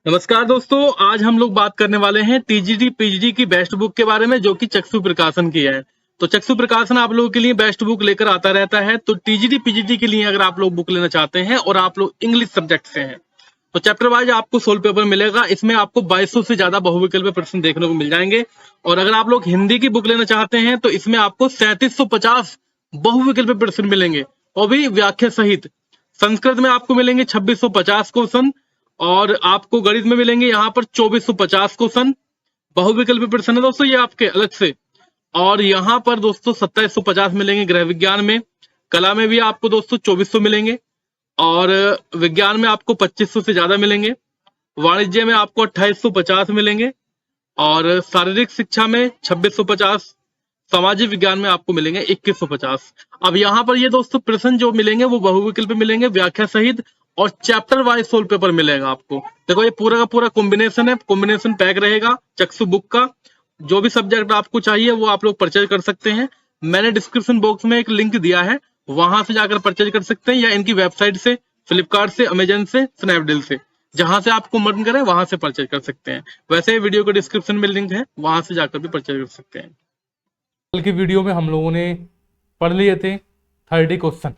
नमस्कार दोस्तों, आज हम लोग बात करने वाले हैं टीजीटी पीजीटी की बेस्ट बुक के बारे में, जो कि चक्षु प्रकाशन की है। तो चक्षु प्रकाशन आप लोगों के लिए बेस्ट बुक लेकर आता रहता है। तो टीजीटी पीजीटी के लिए अगर आप लोग बुक लेना चाहते हैं और आप लोग इंग्लिश सब्जेक्ट से हैं तो चैप्टर वाइज आपको 16 पेपर मिलेगा। इसमें आपको 2200 से ज्यादा बहुविकल्पीय प्रश्न देखने को मिल जाएंगे। और अगर आप लोग हिंदी की बुक लेना चाहते हैं तो इसमें आपको 3750 बहुविकल्पीय प्रश्न मिलेंगे, और भी व्याख्या सहित। संस्कृत में आपको मिलेंगे 2650 क्वेश्चन, और आपको गणित में मिलेंगे यहाँ पर 2450 क्वेश्चन बहुविकल्पीय प्रश्न है दोस्तों, ये आपके अलग से। और यहाँ पर दोस्तों 2750 मिलेंगे गृह विज्ञान में। कला में भी आपको दोस्तों 2400 मिलेंगे, और विज्ञान में आपको 2500 से ज्यादा मिलेंगे। वाणिज्य में आपको 2850 मिलेंगे, और शारीरिक शिक्षा में 2650। सामाजिक विज्ञान में आपको मिलेंगे 2150। अब यहाँ पर ये दोस्तों प्रश्न जो मिलेंगे वो बहुविकल्प मिलेंगे व्याख्या सहित, और चैप्टर वाइज 16 पेपर मिलेगा आपको। देखो ये पूरा का पूरा कॉम्बिनेशन है, कॉम्बिनेशन पैक रहेगा चक्षु बुक का। जो भी सब्जेक्ट आपको चाहिए वो आप लोग परचेज कर सकते हैं। मैंने डिस्क्रिप्शन बॉक्स में एक लिंक दिया है, वहां से जाकर परचेज कर सकते हैं, या इनकी वेबसाइट से, फ्लिपकार्ट से, अमेजन से, स्नैपडील से, जहां से आपको मन करे वहां से परचेज कर सकते हैं। वैसे वीडियो के डिस्क्रिप्शन में लिंक है, वहां से जाकर भी परचेज कर सकते हैं। कल की वीडियो में हम लोगों ने पढ़ लिए थे 30 क्वेश्चन।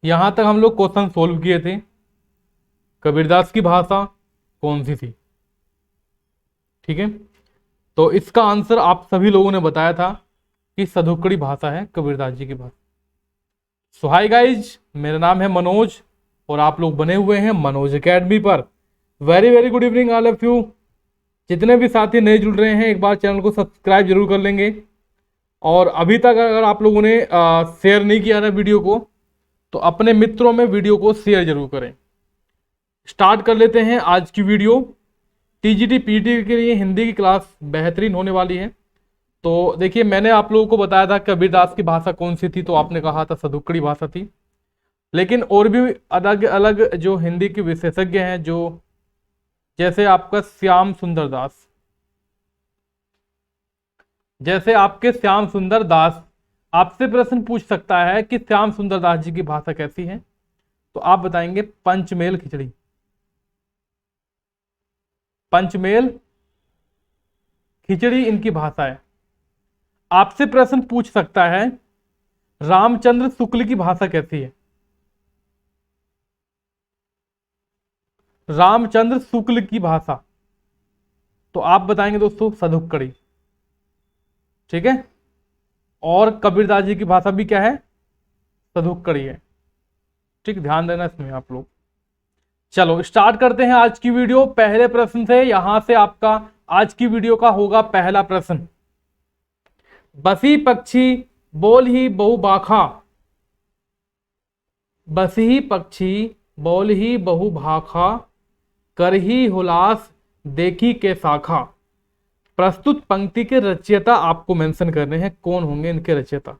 यहां तक हम लोग क्वेश्चन सोल्व किए थे। कबीरदास की भाषा कौन सी थी? ठीक है, तो इसका आंसर आप सभी लोगों ने बताया था कि सधुक्कड़ी भाषा है कबीरदास जी की भाषा। सो हाय गाइज, मेरा नाम है मनोज और आप लोग बने हुए हैं मनोज एकेडमी पर। Very very good evening all of you. जितने भी साथी नए जुड़ रहे हैं, एक बार चैनल को सब्सक्राइब जरूर कर लेंगे। और अभी तक अगर आप लोगों ने शेयर नहीं किया था वीडियो को, तो अपने मित्रों में वीडियो को शेयर जरूर करें। स्टार्ट कर लेते हैं आज की वीडियो। टीजीटी पीजीटी के लिए हिंदी की क्लास बेहतरीन होने वाली है। तो देखिए, मैंने आप लोगों को बताया था कबीरदास की भाषा कौन सी थी, तो आपने कहा था सधुक्कड़ी भाषा थी। लेकिन और भी अलग अलग जो हिंदी के विशेषज्ञ हैं, जो जैसे आपका श्याम सुंदर दास, जैसे आपके श्याम सुंदर दास आपसे प्रश्न पूछ सकता है कि श्याम सुंदर दास जी की भाषा कैसी है, तो आप बताएंगे पंचमेल खिचड़ी। पंचमेल खिचड़ी इनकी भाषा है। आपसे प्रश्न पूछ सकता है रामचंद्र शुक्ल की भाषा कैसी है। रामचंद्र शुक्ल की भाषा, तो आप बताएंगे दोस्तों सधुक्कड़ी। ठीक है, और कबीरदास जी की भाषा भी क्या है? सधुक्कड़ी है। ठीक, ध्यान देना इसमें आप लोग। चलो स्टार्ट करते हैं आज की वीडियो पहले प्रश्न से। यहां से आपका आज की वीडियो का होगा पहला प्रश्न। बसी पक्षी बोल ही बहु भाखा, बसी पक्षी बोल ही बहु भाखा, कर ही हुलास देखी के शाखा। प्रस्तुत पंक्ति के रचयिता आपको मेंशन करने हैं, कौन होंगे इनके रचयिता।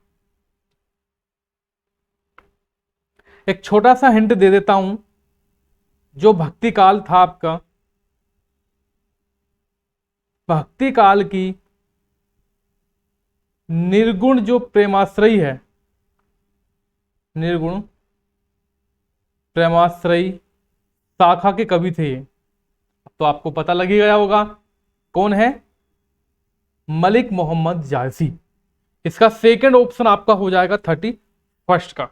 एक छोटा सा हिंट दे देता हूं, जो भक्ति काल था आपका, भक्ति काल की निर्गुण जो प्रेमाश्रयी है, निर्गुण प्रेमाश्रयी शाखा के कवि थे ये। तो आपको पता लग ही गया होगा कौन है? मलिक मोहम्मद जायसी। इसका सेकंड ऑप्शन आपका हो जाएगा 31 का।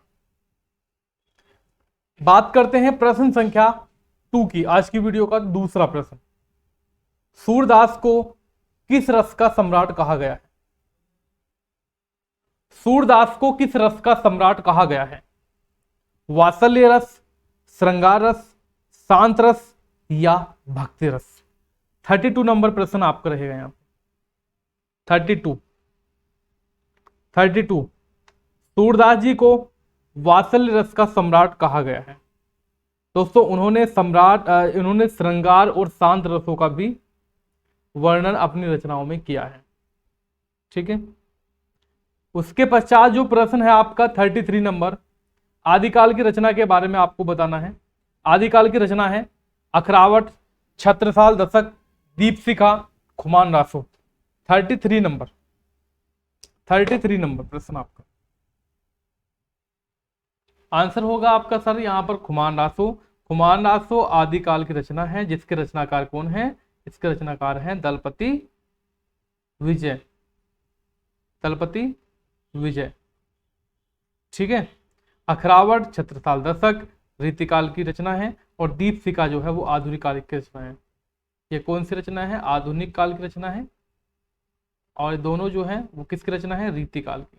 बात करते हैं प्रश्न संख्या 2 की, आज की वीडियो का दूसरा प्रश्न। सूरदास को किस रस का सम्राट कहा गया है? सूरदास को किस रस का सम्राट कहा गया है? वात्सल्य रस, श्रृंगार रस, शांत रस, या भक्ति रस? 32 नंबर प्रश्न आपका रहेगा यहां। 32 सूरदास जी को वात्सल्य रस का सम्राट कहा गया है। दोस्तों इन्होंने श्रृंगार और शांत रसों का भी वर्णन अपनी रचनाओं में किया है। ठीक है, उसके पश्चात जो प्रश्न है आपका 33 नंबर, आदिकाल की रचना के बारे में आपको बताना है। आदिकाल की रचना है अखरावट, छत्रसाल दशक, दीपशिखा, खुमान रासो। 33 नंबर प्रश्न आपका। आंसर होगा आपका सर यहाँ पर खुमान रासो। खुमान रासो आदिकाल की रचना है, जिसके रचनाकार कौन है? इसके रचनाकार हैं दलपति विजय। दलपति विजय, ठीक है। अखरावट छत्रसाल दशक रीतिकाल की रचना है, और दीपशिखा जो है वो आधुनिक काल की रचना है। ये कौन सी रचना है? आधुनिक काल की रचना है, और दोनों जो है वो किसकी रचना है? रीतिकाल की,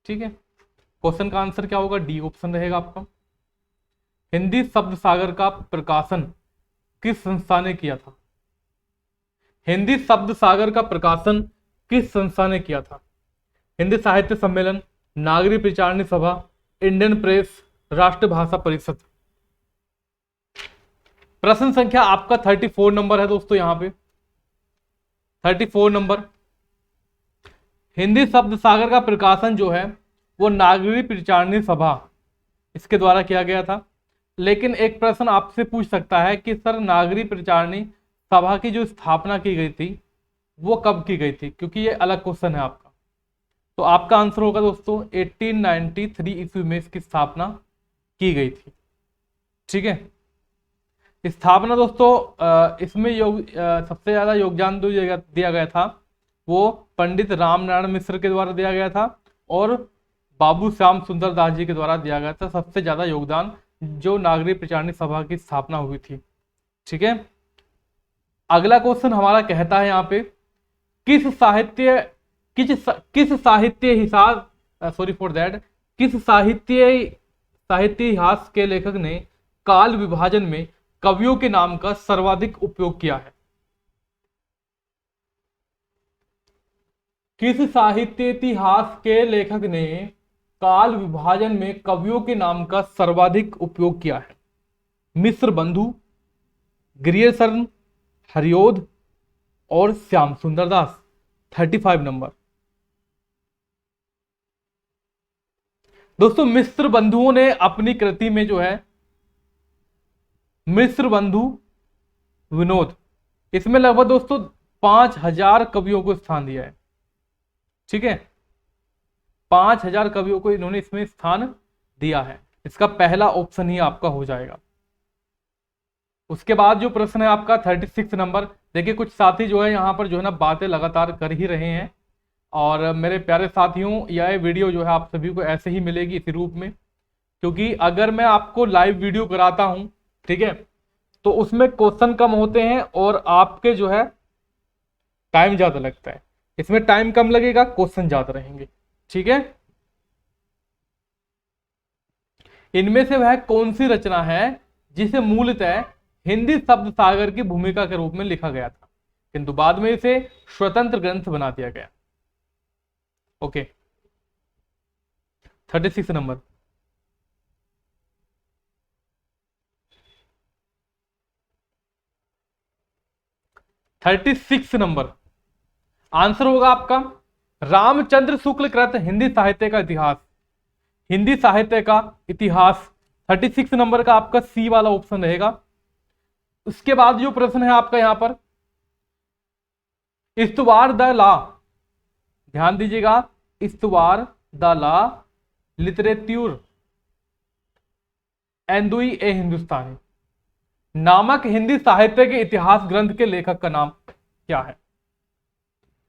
ठीक है। क्वेश्चन का आंसर क्या होगा? डी ऑप्शन रहेगा आपका। हिंदी शब्द सागर का प्रकाशन किस संस्था ने किया था? हिंदी शब्द सागर का प्रकाशन किस संस्था ने किया था? हिंदी साहित्य सम्मेलन, नागरिक प्रचारणी सभा, इंडियन प्रेस, राष्ट्रभाषा परिषद। प्रश्न संख्या आपका 34 नंबर है दोस्तों, यहां पे 34 नंबर। हिंदी शब्द सागर का प्रकाशन जो है वो नागरिक प्रचारणी सभा इसके द्वारा किया गया था। लेकिन एक प्रश्न आपसे पूछ सकता है कि सर नागरिक प्रचारणी सभा की जो स्थापना की गई थी वो कब की गई थी, क्योंकि ये अलग क्वेश्चन है आपका। तो आपका आंसर होगा दोस्तों 1893 ईस्वी में इसकी स्थापना की गई थी, ठीक है। स्थापना दोस्तों इसमें सबसे ज्यादा योगदान जो दिया गया था वो पंडित रामनारायण मिश्र के द्वारा दिया गया था, और बाबू श्याम सुंदर दास जी के द्वारा दिया गया था सबसे ज्यादा योगदान, जो नागरिक प्रचारणी सभा की स्थापना हुई थी, ठीक है। अगला क्वेश्चन हमारा कहता है यहाँ पे किस साहित्य इतिहास के लेखक ने काल विभाजन में कवियों के नाम का सर्वाधिक उपयोग किया है? किस साहित्य इतिहास के लेखक ने काल विभाजन में कवियों के नाम का सर्वाधिक उपयोग किया है? मिश्र बंधु, ग्रियर्सन, हरिओद और श्याम सुंदर दास। 35 नंबर। दोस्तों मिश्र बंधुओं ने अपनी कृति में जो है मिश्र बंधु विनोद, इसमें लगभग दोस्तों 5000 कवियों को स्थान दिया है, ठीक है। 5000 कवियों को इन्होंने इसमें स्थान दिया है। इसका पहला ऑप्शन ही आपका हो जाएगा। उसके बाद जो प्रश्न है आपका 36 नंबर। देखिए कुछ साथी जो है यहाँ पर जो है ना बातें लगातार कर ही रहे हैं, और मेरे प्यारे साथियों यह वीडियो जो है आप सभी को ऐसे ही मिलेगी इसी रूप में, क्योंकि अगर मैं आपको लाइव वीडियो कराता हूं, ठीक है, तो उसमें क्वेश्चन कम होते हैं और आपके जो है टाइम ज्यादा लगता है। इसमें टाइम कम लगेगा, क्वेश्चन ज्यादा रहेंगे, ठीक है। इनमें से वह कौन सी रचना है जिसे मूलतः हिंदी शब्द सागर की भूमिका के रूप में लिखा गया था, किंतु बाद में इसे स्वतंत्र ग्रंथ बना दिया गया? Okay 36 number. आंसर होगा आपका रामचंद्र शुक्ल कृत हिंदी साहित्य का इतिहास। हिंदी साहित्य का इतिहास 36 नंबर का आपका सी वाला ऑप्शन रहेगा। उसके बाद जो प्रश्न है आपका यहां पर इस्तवार द लॉ, ध्यान दीजिएगा, इस्तवार द लॉ लिटरेट्यूर एंदुई ए हिंदुस्तानी नामक हिंदी साहित्य के इतिहास ग्रंथ के लेखक का नाम क्या है?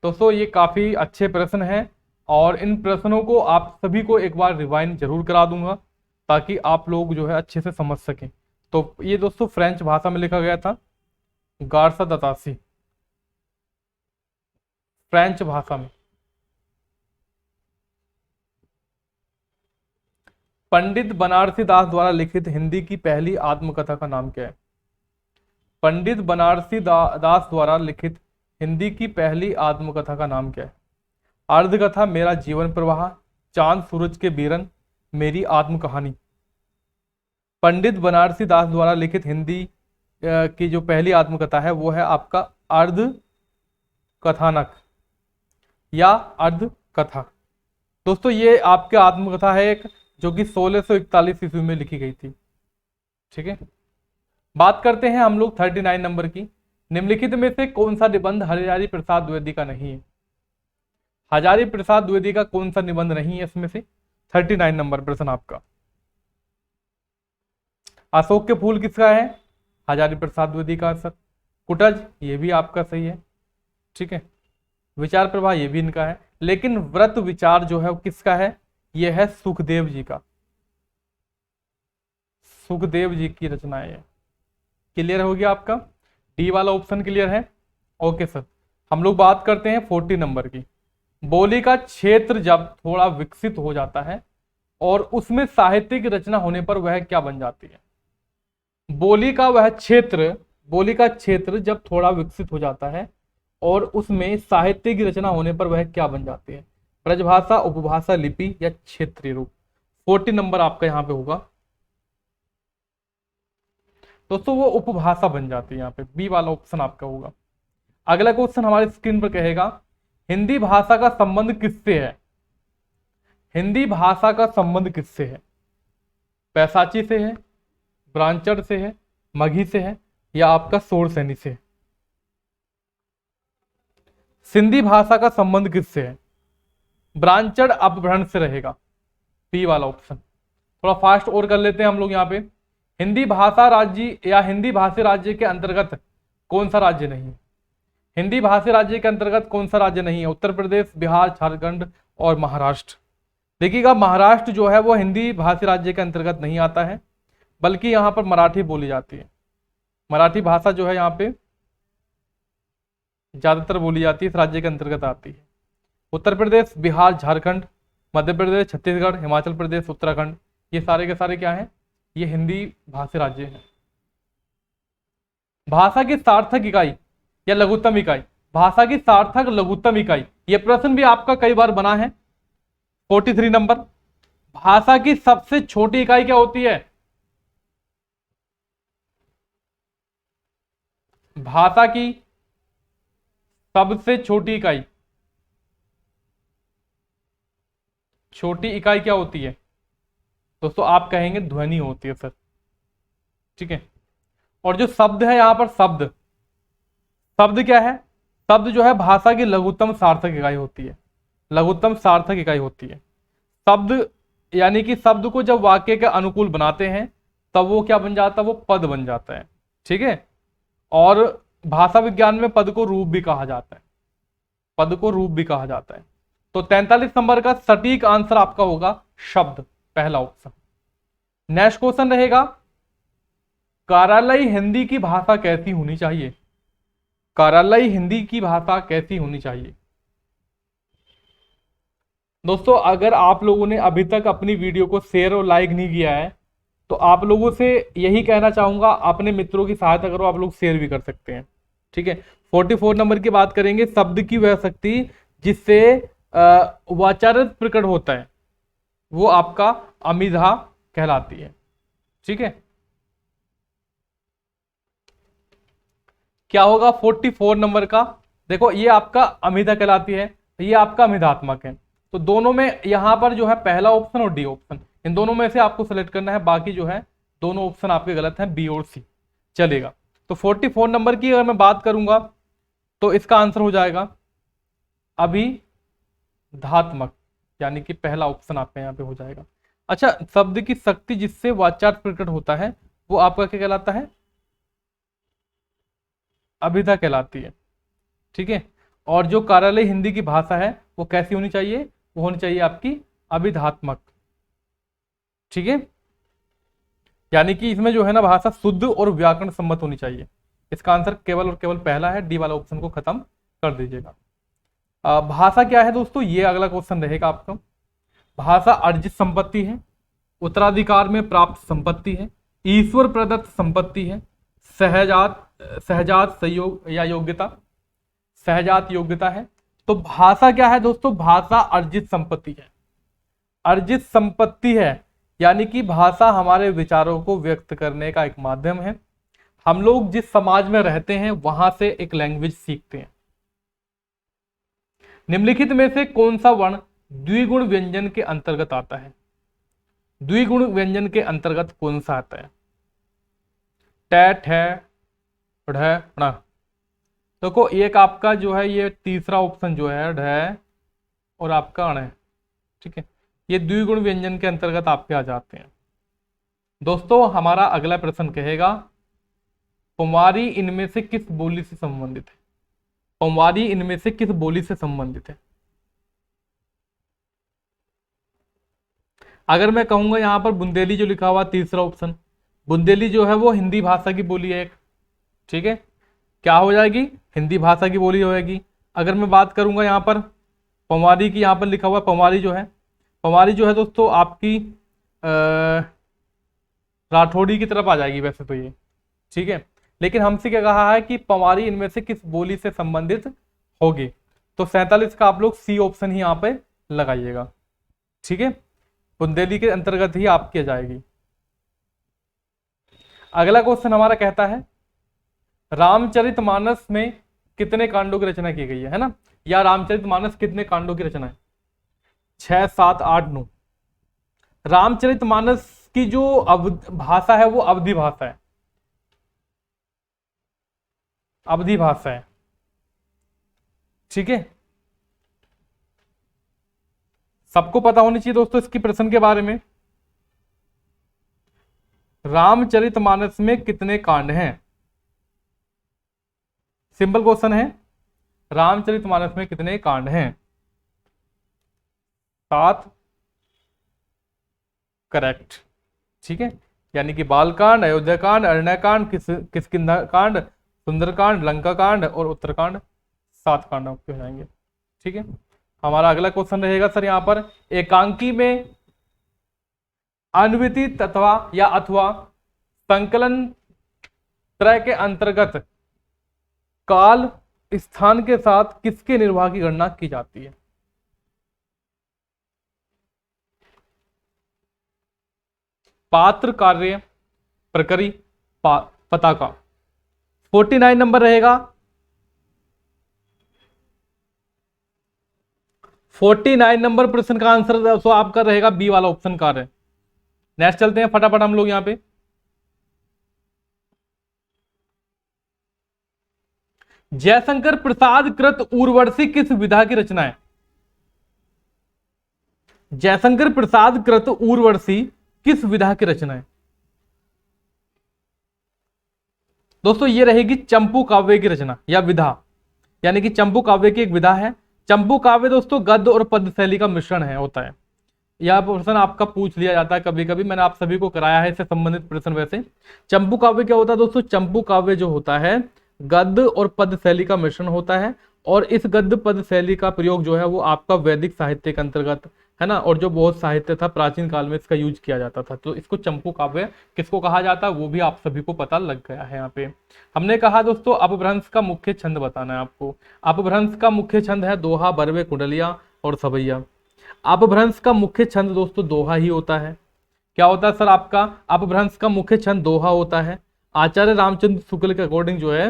दोस्तों ये काफी अच्छे प्रश्न हैं, और इन प्रश्नों को आप सभी को एक बार रिवाइंड जरूर करा दूंगा ताकि आप लोग जो है अच्छे से समझ सकें। तो ये दोस्तों फ्रेंच भाषा में लिखा गया था, गार्सा दतासी, फ्रेंच भाषा में। पंडित बनारसी दास द्वारा लिखित हिंदी की पहली आत्मकथा का नाम क्या है? पंडित बनारसी दास द्वारा लिखित हिंदी की पहली आत्मकथा का नाम क्या है? अर्धकथा, मेरा जीवन प्रवाह, चांद सूरज के बीरन, मेरी आत्मकहानी। पंडित बनारसी दास द्वारा लिखित हिंदी की जो पहली आत्मकथा है वो है आपका अर्ध कथानक या अर्ध कथा। दोस्तों ये आपकी आत्मकथा है एक, जो कि 1641 ईस्वी में लिखी गई थी, ठीक है। बात करते हैं हम लोग 39 नंबर की। निम्नलिखित में से कौन सा निबंध हजारी प्रसाद द्विवेदी का नहीं है? हजारी प्रसाद द्विवेदी का कौन सा निबंध नहीं है इसमें से? 39 नंबर प्रश्न आपका। अशोक के फूल किसका है? हजारी प्रसाद द्विवेदी का सर। कुटज, ये भी आपका सही है, ठीक है। विचार प्रवाह, ये भी इनका है। लेकिन व्रत विचार जो है वो किसका है? ये है सुखदेव जी का, सुखदेव जी की रचना है। क्लियर हो गया आपका? डी वाला ऑप्शन क्लियर है? Okay sir. हम लोग बात करते हैं 40 नंबर की। बोली का क्षेत्र जब थोड़ा विकसित हो जाता है और उसमें साहित्य की रचना होने पर वह क्या बन जाती है? बोली का वह क्षेत्र, बोली का क्षेत्र जब थोड़ा विकसित हो जाता है और उसमें साहित्य की रचना होने पर वह क्या बन जाती है? ब्रजभाषा, उपभाषा, लिपि या क्षेत्रीय रूप? 40 नंबर आपका यहां पे होगा दोस्तों, वो उपभाषा बन जाती है। यहाँ पे बी वाला ऑप्शन आपका होगा। अगला क्वेश्चन हमारे स्क्रीन पर कहेगा, हिंदी भाषा का संबंध किससे है? हिंदी भाषा का संबंध किससे है? पैसाची से है, ब्रांचर से है, मगही से है या आपका सोरसैनी से है? सिंधी भाषा का संबंध किससे है? ब्रांचर अपभ्रंश से रहेगा, बी वाला ऑप्शन। थोड़ा फास्ट और कर लेते हैं हम लोग यहाँ पे। हिंदी भाषा राज्य या हिंदी भाषी राज्य के अंतर्गत कौन सा राज्य नहीं है? हिंदी भाषी राज्य के अंतर्गत कौन सा राज्य नहीं है? उत्तर प्रदेश, बिहार, झारखंड और महाराष्ट्र। देखिएगा, महाराष्ट्र जो है वो हिंदी भाषी राज्य के अंतर्गत नहीं आता है, बल्कि यहाँ पर मराठी बोली जाती है। मराठी भाषा जो है यहाँ पे ज्यादातर बोली जाती है, इस राज्य के अंतर्गत आती है। उत्तर प्रदेश, बिहार, झारखंड, मध्य प्रदेश, छत्तीसगढ़, हिमाचल प्रदेश, उत्तराखंड, ये सारे के सारे क्या हैं? ये हिंदी भाषी राज्य हैं। भाषा की सार्थक इकाई या लघुत्तम इकाई? भाषा की सार्थक लघुत्तम इकाई, यह प्रश्न भी आपका कई बार बना है। 43 नंबर, भाषा की सबसे छोटी इकाई क्या होती है? भाषा की सबसे छोटी इकाई, छोटी इकाई क्या होती है दोस्तों? आप कहेंगे ध्वनि होती है सर, ठीक है। और जो शब्द है यहां पर, शब्द, शब्द क्या है? शब्द जो है भाषा की लघुत्तम सार्थक इकाई होती है, लघुत्तम सार्थक इकाई होती है। शब्द यानी कि शब्द को जब वाक्य के अनुकूल बनाते हैं तब वो क्या बन जाता है? वो पद बन जाता है, ठीक है। और भाषा विज्ञान में पद को रूप भी कहा जाता है, पद को रूप भी कहा जाता है। तो 43 नंबर का सटीक आंसर आपका होगा शब्द, पहला ऑप्शन। नेक्स्ट क्वेश्चन रहेगा, कार्यालय हिंदी की भाषा कैसी होनी चाहिए? कार्यालय हिंदी की भाषा कैसी होनी चाहिए? दोस्तों, अगर आप लोगों ने अभी तक अपनी वीडियो को शेयर और लाइक नहीं किया है तो आप लोगों से यही कहना चाहूंगा, अपने मित्रों की सहायता करो, आप लोग शेयर भी कर सकते हैं, ठीक है। 44 नंबर की बात करेंगे, शब्द की वह शक्ति जिससे वाचार्य प्रकट होता है वो आपका अमिधा कहलाती है, ठीक है। क्या होगा 44 नंबर का? देखो, ये आपका अमिधा कहलाती है, ये आपका अमिधात्मक है। तो दोनों में यहां पर जो है पहला ऑप्शन और डी ऑप्शन, इन दोनों में से आपको सेलेक्ट करना है, बाकी जो है दोनों ऑप्शन आपके गलत हैं, बी और सी चलेगा। तो 44 नंबर की अगर मैं बात करूंगा तो इसका आंसर हो जाएगा अभिधात्मक, यानी कि पहला ऑप्शन आपका यहाँ पे हो जाएगा। अच्छा, शब्द की शक्ति जिससे वाचार्थ प्रकट होता है वो आपका क्या कहलाता है? अभिधा कहलाती है, ठीक है। और जो कार्यालय हिंदी की भाषा है वो कैसी होनी चाहिए? वो होनी चाहिए आपकी अभिधात्मक, ठीक है। यानी कि इसमें जो है ना भाषा शुद्ध और व्याकरण सम्मत होनी चाहिए। इसका आंसर केवल और केवल पहला है, डी वाला ऑप्शन को खत्म कर दीजिएगा। भाषा क्या है दोस्तों? ये अगला क्वेश्चन रहेगा आपका। भाषा अर्जित संपत्ति है, उत्तराधिकार में प्राप्त संपत्ति है, ईश्वर प्रदत्त संपत्ति है, सहजात सहजात संयोग या योग्यता, सहजात योग्यता है। तो भाषा क्या है दोस्तों? भाषा अर्जित संपत्ति है, अर्जित संपत्ति है। यानी कि भाषा हमारे विचारों को व्यक्त करने का एक माध्यम है। हम लोग जिस समाज में रहते हैं वहां से एक लैंग्वेज सीखते हैं। निम्नलिखित में से कौन सा वर्ण द्विगुण व्यंजन के अंतर्गत आता है? द्विगुण व्यंजन के अंतर्गत कौन सा आता है? ट, ठ, ढ, ण। देखो, एक आपका जो है ये तीसरा ऑप्शन जो है ढ और आपका अण है, ठीक है। ये द्विगुण व्यंजन के अंतर्गत आपके आ जाते हैं। दोस्तों हमारा अगला प्रश्न कहेगा पंवारी इनमें से किस बोली से संबंधित है? पंवारी इनमें से किस बोली से संबंधित है? अगर मैं कहूंगा यहां पर बुंदेली जो लिखा हुआ तीसरा ऑप्शन, बुंदेली जो है वो हिंदी भाषा की बोली है एक, ठीक है, क्या हो जाएगी? हिंदी भाषा की बोली होगी। अगर मैं बात करूंगा यहाँ पर पंवारी की, यहाँ पर लिखा हुआ पंवारी जो है, पंवारी जो है दोस्तों आपकी राठौड़ी की तरफ आ जाएगी वैसे तो ये, ठीक है, लेकिन हमसे क्या कहा है कि पंवारी इनमें से किस बोली से संबंधित होगी, तो 47 का आप लोग सी ऑप्शन ही यहाँ पे लगाइएगा, ठीक है, बुंदेली के अंतर्गत ही आपकी आ जाएगी। अगला क्वेश्चन हमारा कहता है रामचरितमानस में कितने कांडों की रचना की गई है ना, या रामचरितमानस कितने कांडों की रचना है? 6, 7, 8, 9। रामचरितमानस की जो भाषा है वो अवधी भाषा है, अवधी भाषा है, ठीक है, सबको पता होनी चाहिए दोस्तों इसकी प्रश्न के बारे में। रामचरितमानस में कितने कांड हैं? सिंपल क्वेश्चन है, रामचरितमानस में कितने कांड हैं? 7, करेक्ट, ठीक है, यानी कि बालकांड, अयोध्याकांड, अरण्यकांड, किष्किंधा कांड, सुंदरकांड, लंका कांड और उत्तरकांड, 7 कांड आपके हो जाएंगे, ठीक है। हमारा अगला क्वेश्चन रहेगा सर यहाँ पर एकांकी में अन्विति तत्वा या अथवा संकलन त्रय के अंतर्गत काल स्थान के साथ किसके निर्वाह की गणना की जाती है? पात्र, कार्य, प्रकरी, पताका। 49 नंबर रहेगा, 49 नंबर प्रश्न का आंसर तो आपका रहेगा बी वाला ऑप्शन कार्य। नेक्स्ट चलते हैं फटाफट हम लोग यहां पे। जयशंकर प्रसाद कृत उर्वशी किस विधा की रचना है? जयशंकर प्रसाद कृत उर्वशी किस विधा की रचना है? दोस्तों ये रहेगी चंपू काव्य की रचना या विधा, यानी कि चंपू काव्य की एक विधा है। चंपू काव्य दोस्तों गद्य और पद्य शैली का मिश्रण है होता है। यह प्रश्न आपका पूछ लिया जाता है कभी कभी, मैंने आप सभी को कराया है इससे संबंधित प्रश्न। वैसे चंपू काव्य क्या होता है दोस्तों? चंपू काव्य जो होता है गद्य और पद्य शैली का मिश्रण होता है, और इस गद्य पद्य शैली का प्रयोग जो है वो आपका वैदिक साहित्य के अंतर्गत है ना, और जो बहुत साहित्य था प्राचीन काल में इसका यूज किया जाता था, तो इसको चंपू काव्य किसको कहा जाता है वो भी आप सभी को पता लग गया है। यहाँ पे हमने कहा दोस्तों अपभ्रंश का मुख्य छंद बताना है आपको। अपभ्रंश का मुख्य छंद है दोहा, बरवे, कुंडलिया और सवैया। अपभ्रंश का मुख्य छंद दोस्तों दोहा ही होता है। क्या होता है सर आपका? अपभ्रंश का मुख्य छंद दोहा होता है। आचार्य रामचंद्र शुक्ल के अकॉर्डिंग जो है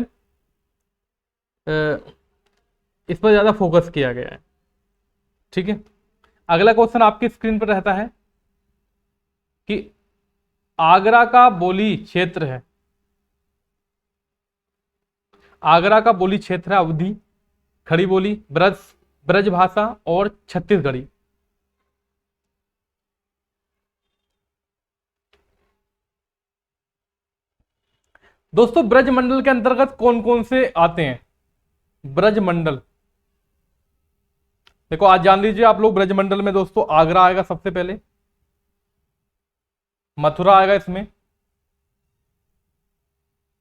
इस पर ज्यादा फोकस किया गया है, ठीक है। अगला क्वेश्चन आपकी स्क्रीन पर रहता है कि आगरा का बोली क्षेत्र है, आगरा का बोली क्षेत्र है अवधी, खड़ी बोली, ब्रज भाषा और छत्तीसगढ़ी। दोस्तों ब्रज मंडल के अंतर्गत कौन कौन से आते हैं? ब्रज मंडल देखो आज जान लीजिए आप लोग, ब्रज मंडल में दोस्तों आगरा आएगा सबसे पहले, मथुरा आएगा इसमें,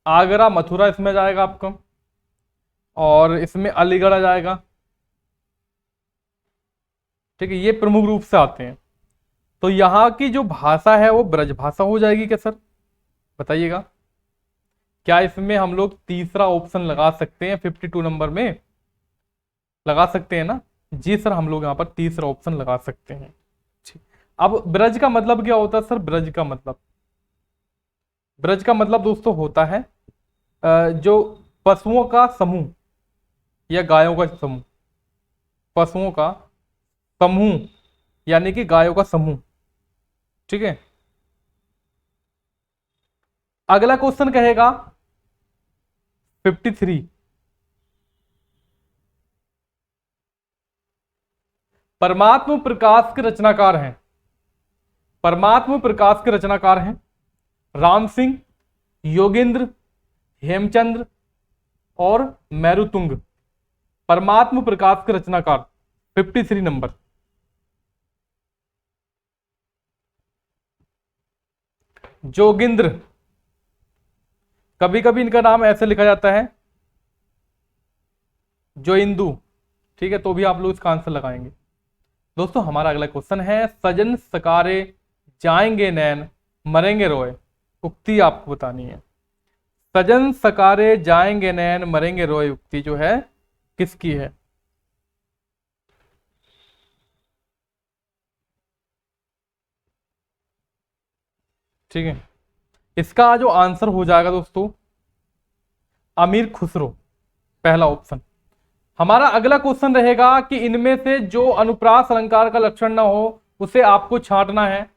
आगरा मथुरा इसमें जाएगा आपका, और इसमें अलीगढ़ आ जाएगा, ठीक है। ये प्रमुख रूप से आते हैं। तो यहां की जो भाषा है वो ब्रज भाषा हो जाएगी क्या सर? बताइएगा, क्या इसमें हम लोग तीसरा ऑप्शन लगा सकते हैं? 52 नंबर में लगा सकते हैं ना? जी सर, हम लोग यहाँ पर तीसरा ऑप्शन लगा सकते हैं। ठीक, अब ब्रज का मतलब क्या होता है सर? ब्रज का मतलब दोस्तों होता है जो पशुओं का समूह या गायों का समूह, पशुओं का समूह यानी कि गायों का समूह, ठीक है। अगला क्वेश्चन कहेगा 53, परमात्म प्रकाश के रचनाकार हैं। परमात्म प्रकाश के रचनाकार हैं राम सिंह, योगेंद्र, हेमचंद्र और मेरुतुंग। परमात्म प्रकाश के रचनाकार 53 नंबर। जोगिंद्र, कभी कभी इनका नाम ऐसे लिखा जाता है जो इंदु, ठीक है, तो भी आप लोग इसका आंसर लगाएंगे। दोस्तों हमारा अगला क्वेश्चन है, सजन सकारे जाएंगे नैन मरेंगे रोए, उक्ति आपको बतानी है। सजन सकारे जाएंगे नैन मरेंगे रोए उक्ति जो है किसकी है? ठीक है, इसका जो आंसर हो जाएगा दोस्तों अमीर खुसरो, पहला ऑप्शन। हमारा अगला क्वेश्चन रहेगा कि इनमें से जो अनुप्रास अलंकार का लक्षण ना हो उसे आपको छांटना है,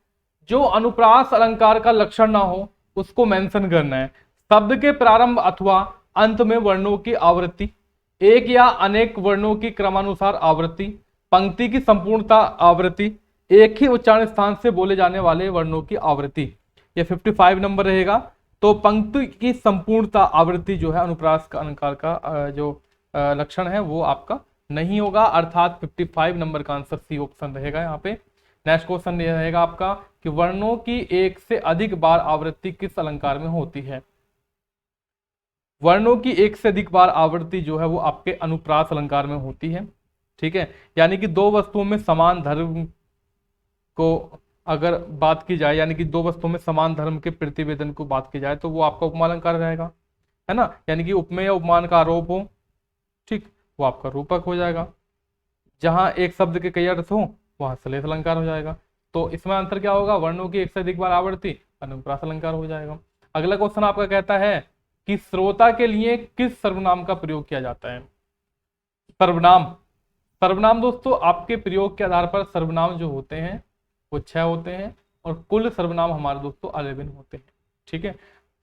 जो अनुप्रास अलंकार का लक्षण ना हो उसको मेंशन करना है। शब्द के प्रारंभ अथवा अंत में वर्णों की आवृत्ति, एक या अनेक वर्णों की क्रमानुसार आवृत्ति, पंक्ति की संपूर्णता आवृत्ति, एक ही उच्चारण स्थान से बोले जाने वाले वर्णों की आवृत्ति, ये 55 नंबर रहेगा। तो पंक्ति की संपूर्णता आवृत्ति जो है अनुप्रास का अलंकार का जो लक्षण है वो आपका नहीं होगा, अर्थात 55 नंबर का आंसर सी ऑप्शन रहेगा यहाँ पे। नेक्स्ट क्वेश्चन ये रहेगा आपका कि वर्णों की एक से अधिक बार आवृत्ति किस अलंकार में होती है? वर्णों की एक से अधिक बार आवृत्ति जो है वो आपके अनुप्रास अलंकार में होती है, ठीक है। यानी कि दो वस्तुओं में समान धर्म को अगर बात की जाए, यानी कि दो वस्तुओं में समान धर्म के प्रतिवेदन को बात की जाए तो वो आपका उपमा अलंकार रहेगा, है ना। यानी कि उपमेय या उपमान का आरोप हो, ठीक, वो आपका रूपक हो जाएगा। जहां एक शब्द के कई अर्थ हो वहां श्लेष अलंकार हो जाएगा। तो इसमें आंसर क्या होगा? वर्णों की एक से अधिक बार आवृत्ति अनुप्रास अलंकार हो जाएगा। अगला क्वेश्चन आपका कहता है कि श्रोता के लिए किस सर्वनाम का प्रयोग किया जाता है? सर्वनाम, सर्वनाम दोस्तों आपके प्रयोग के आधार पर सर्वनाम जो होते हैं वो 6 होते हैं और कुल सर्वनाम हमारे दोस्तों 11 होते हैं, ठीक है।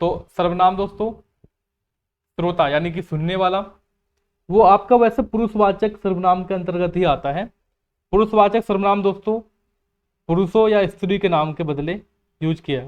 तो सर्वनाम दोस्तों श्रोता यानी कि सुनने वाला, वो आपका वैसे पुरुषवाचक सर्वनाम के अंतर्गत ही आता है। पुरुषवाचक सर्वनाम दोस्तों पुरुषों या स्त्री के नाम के बदले यूज किया है।